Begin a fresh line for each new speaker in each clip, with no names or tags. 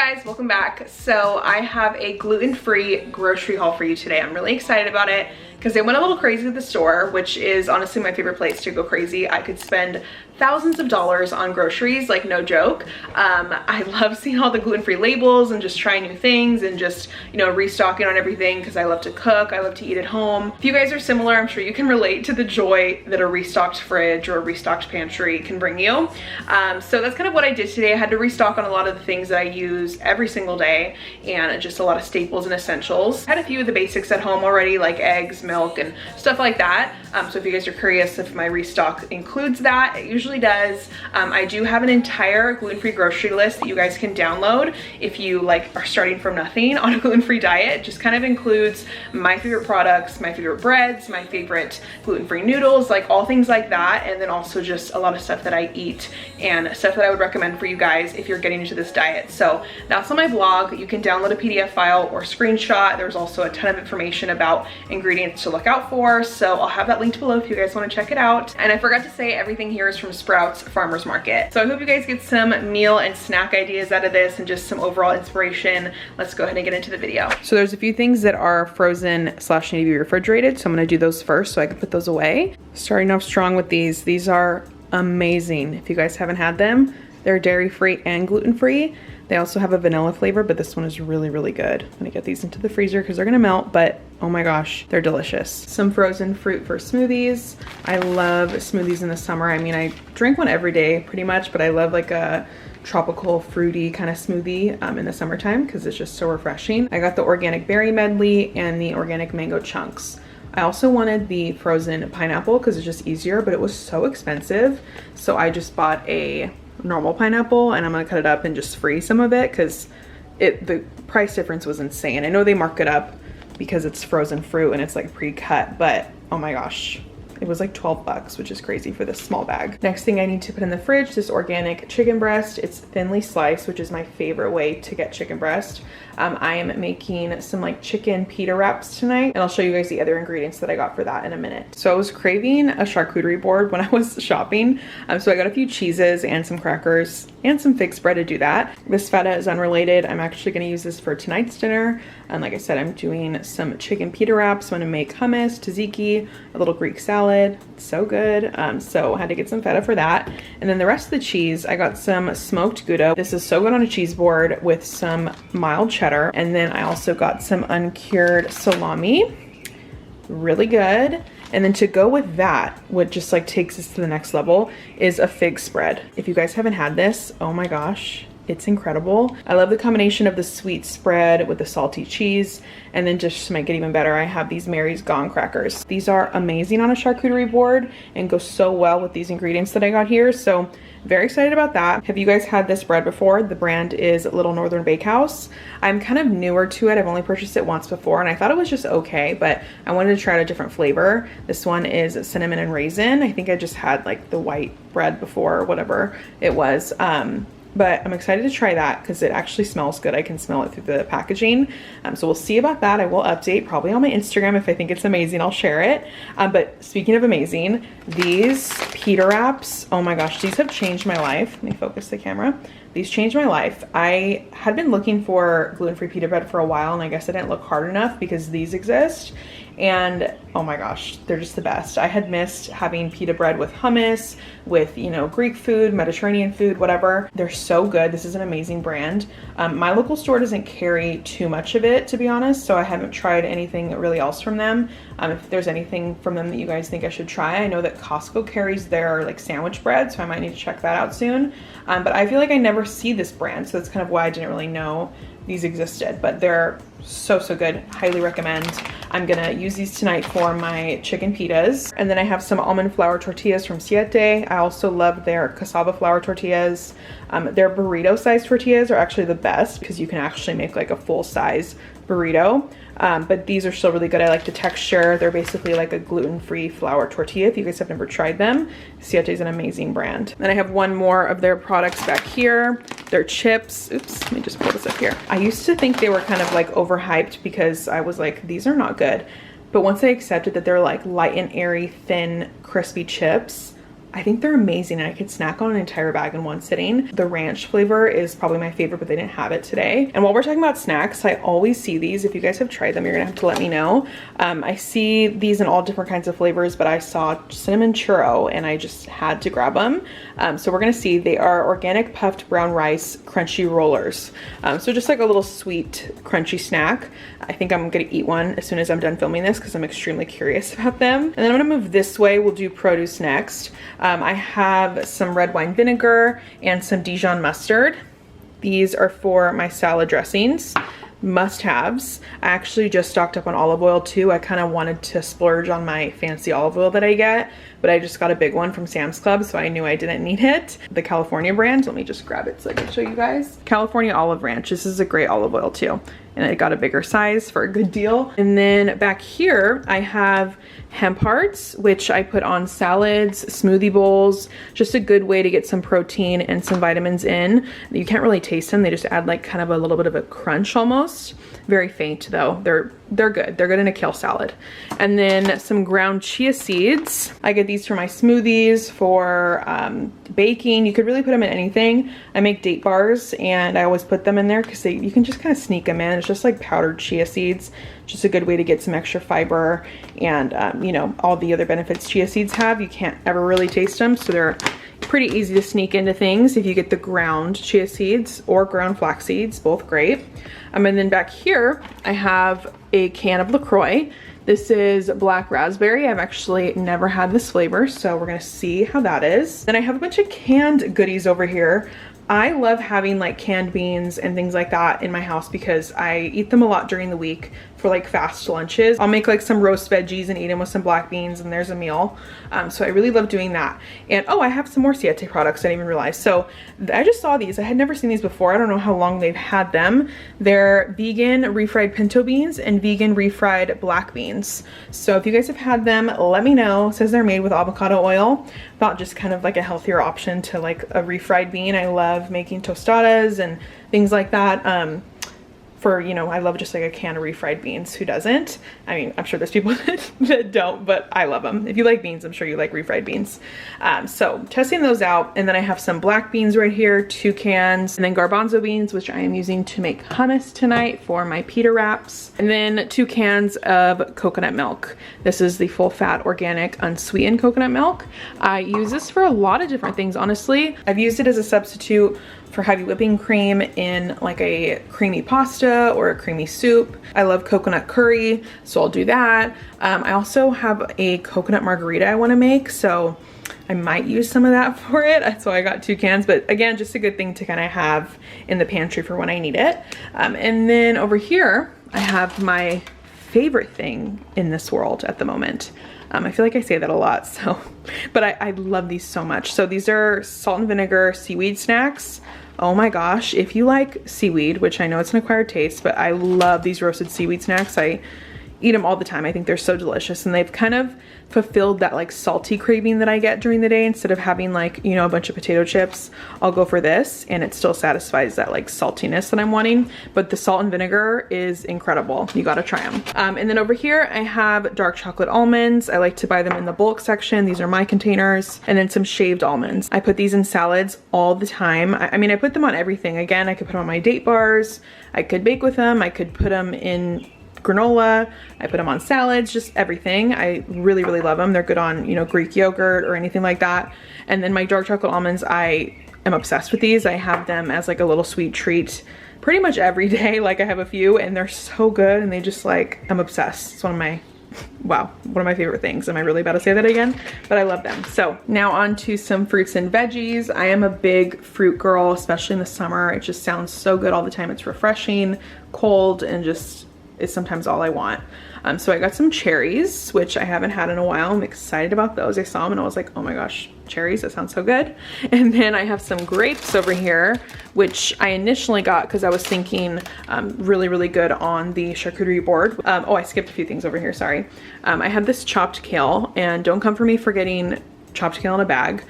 guys, welcome back. So I have a gluten-free grocery haul for you today. I'm really excited about it because they went a little crazy at the store, which is honestly my favorite place to go crazy. I could spend thousands of dollars on groceries, like no joke. I love seeing all the gluten-free labels and just trying new things and just, you know, restocking on everything because I love to cook, I love to eat at home. If you guys are similar, I'm sure you can relate to the joy that a restocked fridge or a restocked pantry can bring you. So that's kind of what I did today. I had to restock on a lot of the things that I use every single day and just a lot of staples and essentials. I had a few of the basics at home already, like eggs, milk, and stuff like that. So if you guys are curious if my restock includes that, it usually does. I do have an entire gluten-free grocery list that you guys can download if you like are starting from nothing on a gluten-free diet. It just kind of includes my favorite products, my favorite breads, my favorite gluten-free noodles, like all things like that, and then also just a lot of stuff that I eat and stuff that I would recommend for you guys if you're getting into this diet. So that's on my blog. You can download a PDF file or screenshot. There's also a ton of information about ingredients to look out for, so I'll have that linked below if you guys want to check it out. And I forgot to say, everything here is from Sprouts Farmers Market. So I hope you guys get some meal and snack ideas out of this and just some overall inspiration. Let's go ahead and get into the video. So there's a few things that are frozen slash need to be refrigerated, so I'm gonna do those first so I can put those away. Starting off strong with these. These are amazing. If you guys haven't had them, they're dairy-free and gluten-free. They also have a vanilla flavor, but this one is really, really good. I'm gonna get these into the freezer because they're gonna melt, but oh my gosh, they're delicious. Some frozen fruit for smoothies. I love smoothies in the summer. I mean, I drink one every day pretty much, but I love like a tropical fruity kind of smoothie in the summertime because it's just so refreshing. I got the organic berry medley and the organic mango chunks. I also wanted the frozen pineapple because it's just easier, but it was so expensive. So I just bought a normal pineapple and I'm gonna cut it up and just freeze some of it because the price difference was insane. I know they mark it up because it's frozen fruit and it's like pre-cut, but oh my gosh, it was like 12 bucks, which is crazy for this small bag. Next thing I need to put in the fridge, this organic chicken breast. It's thinly sliced, which is my favorite way to get chicken breast. I am making some like chicken pita wraps tonight, and I'll show you guys the other ingredients that I got for that in a minute. So I was craving a charcuterie board when I was shopping. So I got a few cheeses and some crackers and some fig spread to do that. This feta is unrelated. I'm actually gonna use this for tonight's dinner. And like I said, I'm doing some chicken pita wraps. I'm gonna make hummus, tzatziki, a little Greek salad. It's so good. So I had to get some feta for that. And then the rest of the cheese, I got some smoked Gouda. This is so good on a cheese board with some mild cheddar. And then I also got some uncured salami. Really good. And then to go with that, what just like takes us to the next level is a fig spread. If you guys haven't had this, oh my gosh, it's incredible. I love the combination of the sweet spread with the salty cheese. And then just to make it even better, I have these Mary's Gone crackers. These are amazing on a charcuterie board and go so well with these ingredients that I got here. So very excited about that. Have you guys had this bread before? The brand is Little Northern Bakehouse. I'm kind of newer to it. I've only purchased it once before and I thought it was just okay, but I wanted to try a different flavor. This one is cinnamon and raisin. I think I just had like the white bread before or whatever it was. But I'm excited to try that because it actually smells good. I can smell it through the packaging. So we'll see about that. I will update probably on my Instagram. If I think it's amazing, I'll share it. But speaking of amazing, these pita wraps, oh my gosh, these have changed my life. Let me focus the camera. These changed my life. I had been looking for gluten-free pita bread for a while and I guess I didn't look hard enough because these exist. And oh my gosh, they're just the best. I had missed having pita bread with hummus, with, you know, Greek food, Mediterranean food, whatever. They're so good. This is an amazing brand. My local store doesn't carry too much of it, to be honest, so I haven't tried anything really else from them. If there's anything from them that you guys think I should try, I know that Costco carries their like sandwich bread, so I might need to check that out soon. But I feel like I never see this brand, so that's kind of why I didn't really know these existed, but they're so good. Highly recommend. I'm gonna use these tonight for my chicken pitas. And then I have some almond flour tortillas from Siete. I also love their cassava flour tortillas. Their burrito size tortillas are actually the best because you can actually make like a full size burrito. But these are still really good. I like the texture. They're basically like a gluten-free flour tortilla. If you guys have never tried them, Siete is an amazing brand. Then I have one more of their products back here. Their chips. Oops, let me just pull this up here. I used to think they were kind of like overhyped because I was like, these are not good. But once I accepted that they're like light and airy, thin, crispy chips, I think they're amazing and I could snack on an entire bag in one sitting. The ranch flavor is probably my favorite, but they didn't have it today. And while we're talking about snacks, I always see these. If you guys have tried them, you're gonna have to let me know. I see these in all different kinds of flavors, but I saw cinnamon churro and I just had to grab them. So we're gonna see, they are organic puffed brown rice crunchy rollers. So just like a little sweet crunchy snack. I think I'm gonna eat one as soon as I'm done filming this because I'm extremely curious about them. And then I'm gonna move this way. We'll do produce next. I have some red wine vinegar and some Dijon mustard. These are for my salad dressings. Must-haves. I actually just stocked up on olive oil too. I kind of wanted to splurge on my fancy olive oil that I get, but I just got a big one from Sam's Club, so I knew I didn't need it. The California brand. Let me just grab it so I can show you guys. California Olive Ranch. This is a great olive oil too. And I got a bigger size for a good deal. And then back here, I have hemp hearts, which I put on salads, smoothie bowls, just a good way to get some protein and some vitamins in. You can't really taste them. They just add like kind of a little bit of a crunch almost. Very faint though. They're good. They're good in a kale salad. And then some ground chia seeds. I get these for my smoothies, for baking. You could really put them in anything. I make date bars and I always put them in there because you can just kind of sneak them in. It's just like powdered chia seeds. Just a good way to get some extra fiber and you know, all the other benefits chia seeds have. You can't ever really taste them, so they're pretty easy to sneak into things if you get the ground chia seeds or ground flax seeds, both great. And then back here I have a can of LaCroix. This is black raspberry. I've actually never had this flavor, so we're gonna see how that is. Then I have a bunch of canned goodies over here. I love having like canned beans and things like that in my house because I eat them a lot during the week for like fast lunches. I'll make like some roast veggies and eat them with some black beans and there's a meal. So I really love doing that. And oh, I have some more Siete products I didn't even realize. So I just saw these. I had never seen these before. I don't know how long they've had them. They're vegan refried pinto beans and vegan refried black beans. So if you guys have had them, let me know. It says they're made with avocado oil. Thought just kind of like a healthier option to like a refried bean. I love making tostadas and things like that. For, you know, I love just like a can of refried beans. Who doesn't? I mean, I'm sure there's people that don't, but I love them. If you like beans, I'm sure you like refried beans. So testing those out. And then I have some black beans right here, 2 cans, and then garbanzo beans, which I am using to make hummus tonight for my pita wraps. And then 2 cans of coconut milk. This is the full fat, organic, unsweetened coconut milk. I use this for a lot of different things, honestly. I've used it as a substitute for heavy whipping cream in like a creamy pasta or a creamy soup. I love coconut curry, so I'll do that. I also have a coconut margarita I want to make, so I might use some of that for it. That's why I got 2 cans, but again, just a good thing to kind of have in the pantry for when I need it. And then over here, I have my favorite thing in this world at the moment. I feel like I say that a lot, so, but I love these so much. So these are salt and vinegar seaweed snacks. Oh my gosh, if you like seaweed, which I know it's an acquired taste, but I love these roasted seaweed snacks. I eat them all the time. I think they're so delicious, and they've kind of fulfilled that like salty craving that I get during the day. Instead of having like, you know, a bunch of potato chips, I'll go for this and it still satisfies that like saltiness that I'm wanting. But the salt and vinegar is incredible. You gotta try them. And then over here I have dark chocolate almonds. I like to buy them in the bulk section. These are my containers. And then some shaved almonds. I put these in salads all the time. I mean, I put them on everything. Again, I could put them on my date bars. I could bake with them. I could put them in granola. I put them on salads, just everything. I really, really love them. They're good on, you know, Greek yogurt or anything like that. And then my dark chocolate almonds, I am obsessed with these. I have them as like a little sweet treat pretty much every day. Like I have a few and they're so good and they just like, I'm obsessed. It's one of my, wow, one of my favorite things. Am I really about to say that again? But I love them. So now on to some fruits and veggies. I am a big fruit girl, especially in the summer. It just sounds so good all the time. It's refreshing, cold, and just is sometimes all I want. So I got some cherries, which I haven't had in a while. I'm excited about those. I saw them and I was like, oh my gosh, cherries, that sounds so good. And then I have some grapes over here, which I initially got because I was thinking really, really good on the charcuterie board. Oh, I skipped a few things over here, sorry. I have this chopped kale, and don't come for me for getting chopped kale in a bag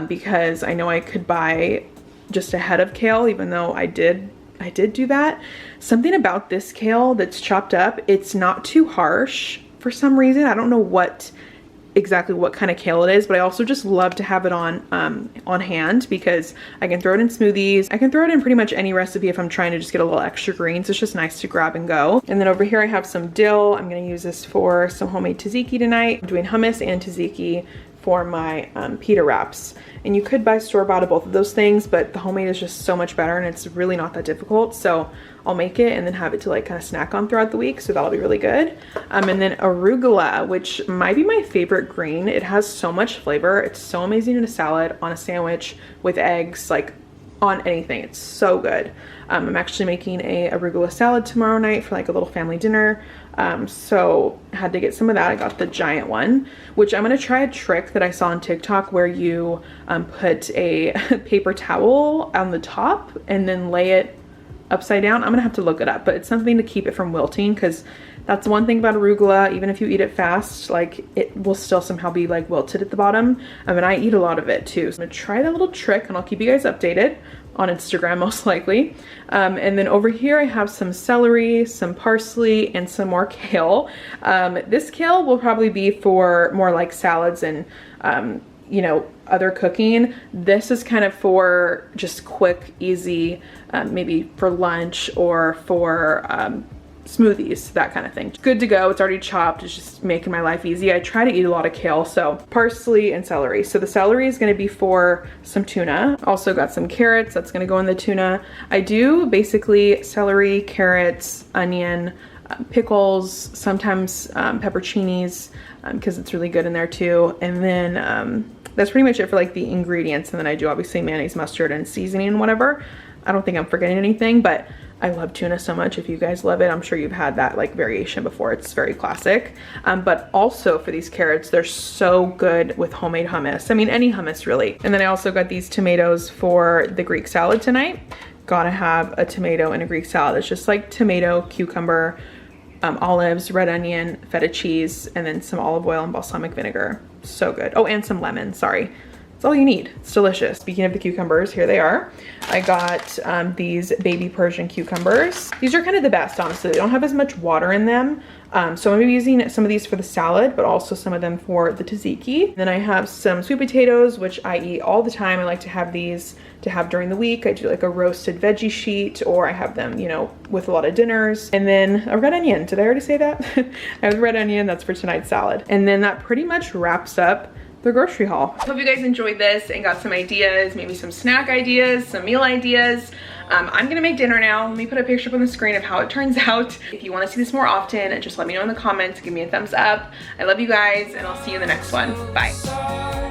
because I know I could buy just a head of kale, even though I did do that. Something about this kale that's chopped up, it's not too harsh for some reason. I don't know what exactly what kind of kale it is, but I also just love to have it on hand because I can throw it in smoothies. I can throw it in pretty much any recipe if I'm trying to just get a little extra greens. It's just nice to grab and go. And then over here I have some dill. I'm gonna use this for some homemade tzatziki tonight. I'm doing hummus and tzatziki for my pita wraps. And you could buy store-bought of both of those things, but the homemade is just so much better and it's really not that difficult. So I'll make it and then have it to like kind of snack on throughout the week. So that'll be really good. And then arugula, which might be my favorite green. It has so much flavor. It's so amazing in a salad, on a sandwich, with eggs, like on anything. It's so good. I'm actually making a arugula salad tomorrow night for like a little family dinner. So I had to get some of that. I got the giant one, which I'm gonna try a trick that I saw on TikTok where you put a paper towel on the top and then lay it upside down. I'm gonna have to look it up, but it's something to keep it from wilting, because that's one thing about arugula. Even if you eat it fast, like it will still somehow be like wilted at the bottom. And I eat a lot of it too. So I'm gonna try that little trick and I'll keep you guys updated on Instagram most likely. And then over here I have some celery, some parsley, and some more kale. This kale will probably be for more like salads and you know, other cooking. This is kind of for just quick, easy, maybe for lunch or for smoothies, that kind of thing. Good to go. It's already chopped. It's just making my life easy. I try to eat a lot of kale, so parsley and celery. So the celery is going to be for some tuna. Also got some carrots. That's going to go in the tuna. I do basically celery, carrots, onion, pickles, sometimes pepperoncinis, because it's really good in there too. And then that's pretty much it for like the ingredients. And then I do obviously mayonnaise, mustard, and seasoning and whatever. I don't think I'm forgetting anything, but I love tuna so much. If you guys love it, I'm sure you've had that like variation before. It's very classic. But also for these carrots, they're so good with homemade hummus. I mean, any hummus really. And then I also got these tomatoes for the Greek salad tonight. Gotta have a tomato in a Greek salad. It's just like tomato, cucumber, olives, red onion, feta cheese, and then some olive oil and balsamic vinegar. So good. Oh, and some lemon, sorry. That's all you need. It's delicious. Speaking of the cucumbers, here they are. I got these baby Persian cucumbers. These are kind of the best, honestly. They don't have as much water in them. So I'm gonna be using some of these for the salad, but also some of them for the tzatziki. Then I have some sweet potatoes, which I eat all the time. I like to have these to have during the week. I do like a roasted veggie sheet, or I have them, you know, with a lot of dinners. And then a red onion. Did I already say that? I have red onion. That's for tonight's salad. And then that pretty much wraps up the grocery haul. Hope you guys enjoyed this and got some ideas, maybe some snack ideas, some meal ideas. I'm gonna make dinner now. Let me put a picture up on the screen of how it turns out. If you want to see this more often, just let me know in the comments. Give me a thumbs up. I love you guys, and I'll see you in the next one. Bye.